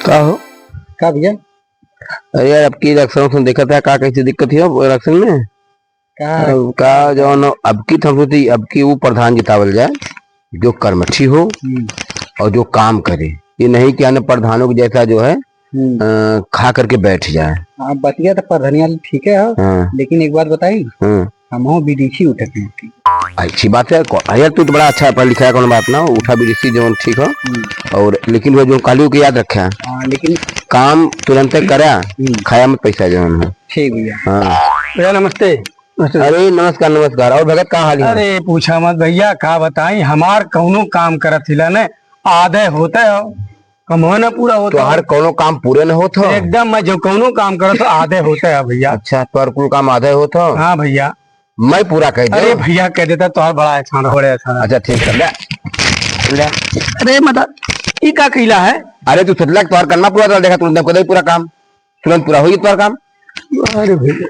का हो का भैया? अरे यार, अब की इलेक्शन देखा था का कैसी दिक्कत है इलेक्शन में का जो न अब की थी अब की वो प्रधान जितावल जाए जो कर्मठी हो और जो काम करे। ये नहीं कि अन्य प्रधानों के जैसा जो है खा करके बैठ जाए। हाँ बतिया तो प्रधानिया ठीक है। हाँ। लेकिन एक बात बताई, हम बीडीसी उठे थे। अच्छी बात है यार, तू तो बड़ा अच्छा पढ़ा लिखा है, कौन बात ना उठा बीडीसी जो ठीक हो। और लेकिन वो जो कालू की याद रखा है। हाँ लेकिन काम तुरंत करा, खाया मत पैसा जो है। ठीक भैया। हाँ भैया नमस्ते। अरे नमस्कार नमस्कार। और भगत का हाल है? अरे पूछा मत भैया, का बताई हमार कौनो काम करत हिला ने आधे होता है कम हो ना पूरा होता तो हर कोनो काम पूरे न होत हो। एकदम मैं जो कौनो काम करत आधे होता है भैया। अच्छा तो कुल काम आधे होत हो। हाँ भैया। मैं पूरा कह दे। अरे भैया कह देता तो बड़ा एहसान हो रहा है। अच्छा ठीक है ले। अरे मतलब ई का किला है? अरे तू सोचला तोहर करना पूरा तो देखा तुरंत कर दे पूरा काम, तुरंत पूरा होगी तोहर काम। अरे भैया